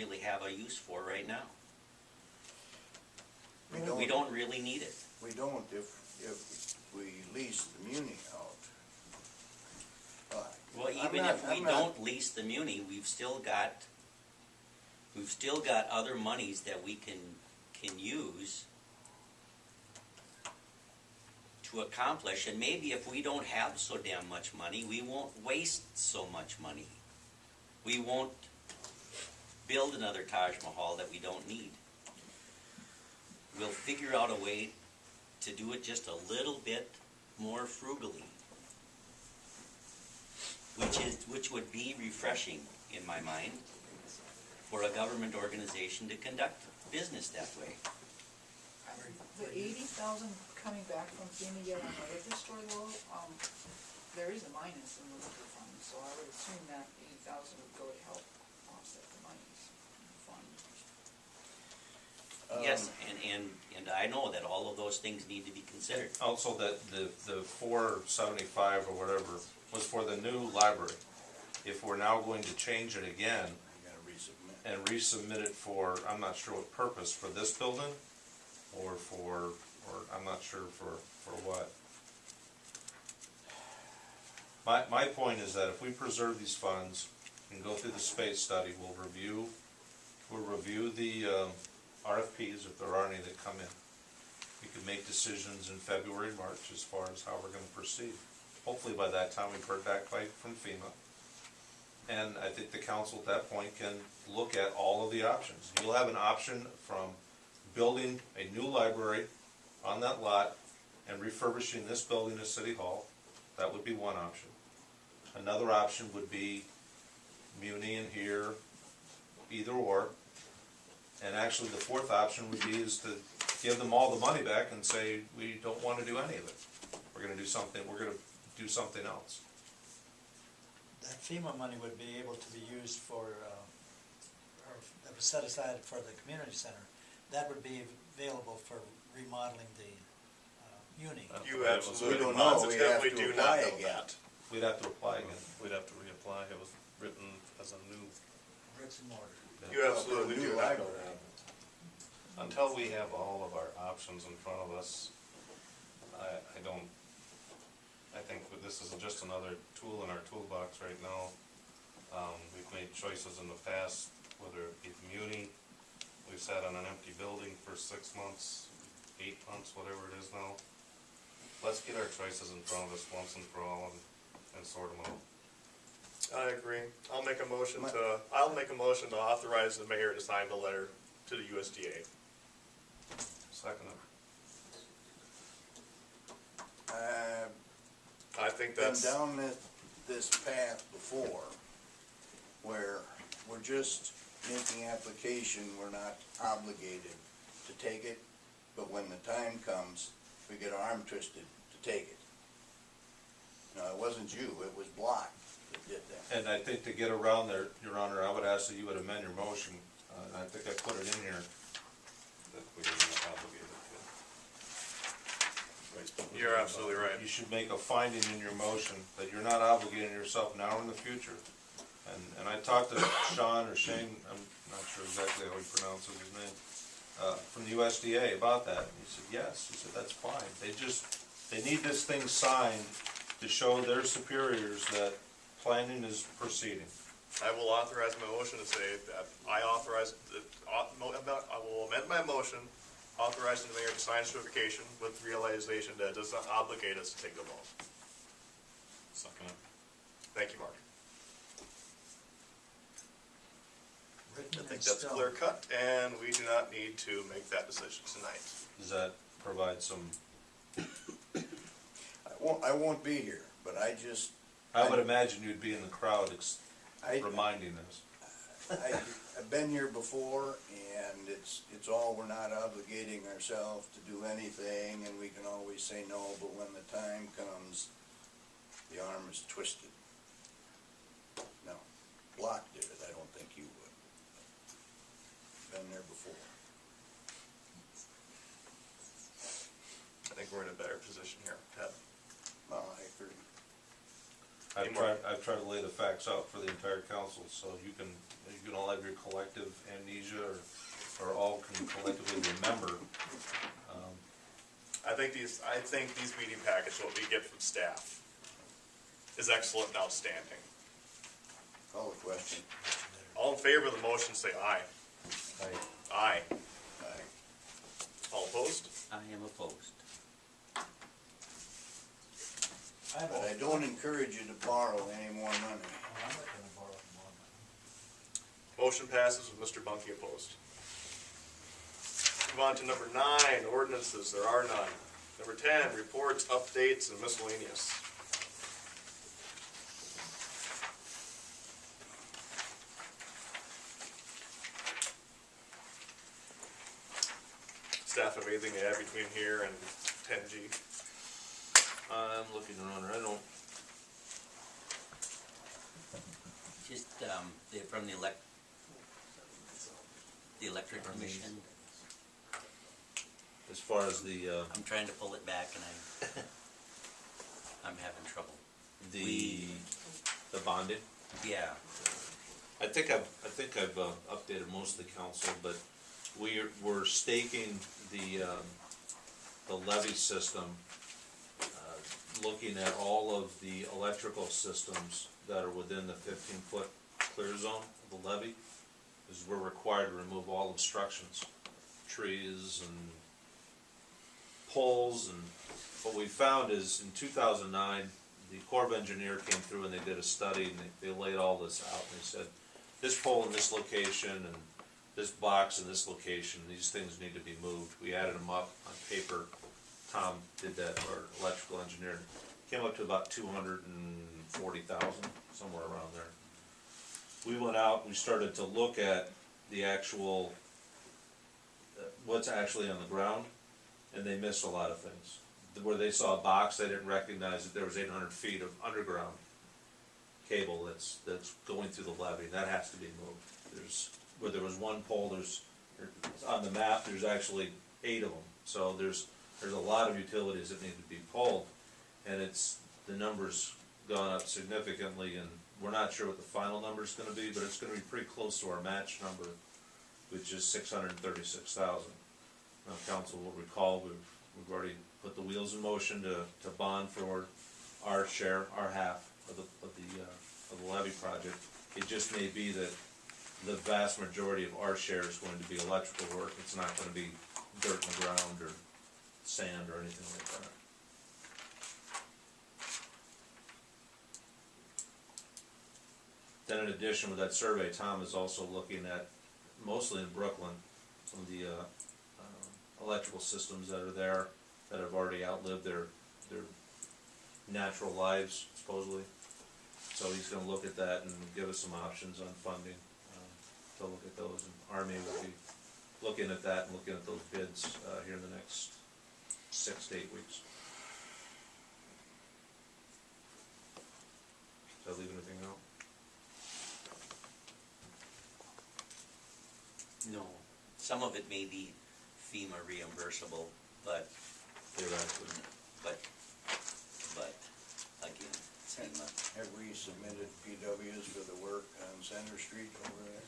really have a use for right now. We We don't really need it. We don't if we lease the muni out. But Well, I'm even not- if we I'm not- don't lease the muni, we've still got other monies that we can use to accomplish, and maybe if we don't have so damn much money, we won't waste so much money. We won't build another Taj Mahal that we don't need. We'll figure out a way to do it just a little bit more frugally, which would be refreshing in my mind for a government organization to conduct business that way. The 80,000 coming back from FEMA yet on the liquor store though, there is a minus in the liquor fund, so I would assume that 80,000 would go to help offset the monies in the fund. Yes, and I know that all of those things need to be considered. Also, that the 475 or whatever was for the new library. If we're now going to change it again You gotta resubmit. and resubmit it for, I'm not sure what purpose, for this building? Or I'm not sure for what. My point is that if we preserve these funds and go through the space study, we'll review the RFPs, if there are any that come in. We can make decisions in February, March, as far as how we're gonna proceed. Hopefully by that time, we've heard back from FEMA. And I think the council at that point can look at all of the options. You'll have an option from building a new library on that lot and refurbishing this building as City Hall. That would be one option. Another option would be muni in here, either or. And actually, the fourth option would be is to give them all the money back and say, we don't want to do any of it. We're gonna do something else. That FEMA money would be able to be used for, or that was set aside for the community center. That would be available for remodeling the uni. You absolutely We don't know. We have positively to do apply not know again. that. We'd have to apply again. We'd have to reapply. It was written as a new. Bricks and mortar. You absolutely New do not know library. that. Until we have all of our options in front of us, I think that this is just another tool in our toolbox right now. We've made choices in the past, whether it be muni. We've sat on an empty building for 6 months, 8 months, whatever it is now. Let's get our choices in front of us once and for all and sort them out. I agree. I'll make a motion to authorize the mayor to sign the letter to the USDA. Second it. I think Been that's, down this path before, where we're just making application, we're not obligated to take it, but when the time comes, we get our arm twisted to take it. No, it wasn't you, it was Block that did that. And I think to get around there, Your Honor, I would ask that you would amend your motion. I think I put it in here that we are not obligated to. you're absolutely right. You should make a finding in your motion that you're not obligating yourself now or in the future. And I talked to Sean or Shane, I'm not sure exactly how he pronounces his name, from the USDA about that. And he said, yes. He said, that's fine. They need this thing signed to show their superiors that planning is proceeding. I will authorize my motion to say that I will amend my motion authorizing the mayor to sign certification with realization that it does not obligate us to take the loan. Second it. Thank you, Mark. Written I in think that's stone. clear cut, and we do not need to make that decision tonight. Does that provide some, I won't be here, but I would imagine you'd be in the crowd reminding us. I've been here before, and it's all, we're not obligating ourselves to do anything, and we can always say no, but when the time comes, the arm is twisted. No, Block did it, I don't think you would. Been there before. I think we're in a better position here, Ted. Well, I agree. I've tried to lay the facts out for the entire council, so you can all have your collective amnesia, or all can collectively remember. I think these meeting packages, what we get from staff, is excellent and outstanding. Call the question. All in favor of the motion, say aye. Aye. Aye. All opposed? I am opposed. But I don't encourage you to borrow any more money. I'm not gonna borrow more money. Motion passes with Mr. Bunky opposed. Move on to number 9, ordinances, there are none. Number 10, reports, updates, and miscellaneous. Staff have anything to add between here and 10G? I'm looking around, I don't, Just, from the electric commission, as far as the I'm trying to pull it back and I'm having trouble. the bonding. Yeah, I think I've updated most of the council, but we're staking the levy system, looking at all of the electrical systems that are within the 15-foot clear zone of the levy, because we're required to remove all obstructions, trees and poles, and what we found is in 2009, the Corps of Engineer came through and they did a study, and they laid all this out, and they said, this pole in this location, and this box in this location, these things need to be moved. We added them up on paper. Tom did that, our electrical engineer. Came up to about 240,000, somewhere around there. We went out and we started to look at the actual, what's actually on the ground, and they missed a lot of things. Where they saw a box, they didn't recognize that there was 800 feet of underground cable that's going through the levee. That has to be moved. Where there was one pole, on the map, there's actually 8 of them. So there's a lot of utilities that need to be pulled, and the number's gone up significantly, and we're not sure what the final number's gonna be, but it's gonna be pretty close to our match number, which is 636,000. Now, council will recall, we've already put the wheels in motion to bond for our share, our half of the levy project. It just may be that the vast majority of our share is going to be electrical work. It's not gonna be dirt in the ground or sand or anything like that. Then in addition with that survey, Tom is also looking at, mostly in Brooklyn, some of the electrical systems that are there that have already outlived their natural lives, supposedly. So he's gonna look at that and give us some options on funding to look at those. And Army will be looking at that and looking at those bids here in the next 6 to 8 weeks. Did I leave anything out? no, some of it may be FEMA reimbursable, but Theoretically. again, FEMA. Have we submitted PWs for the work on Center Street over there?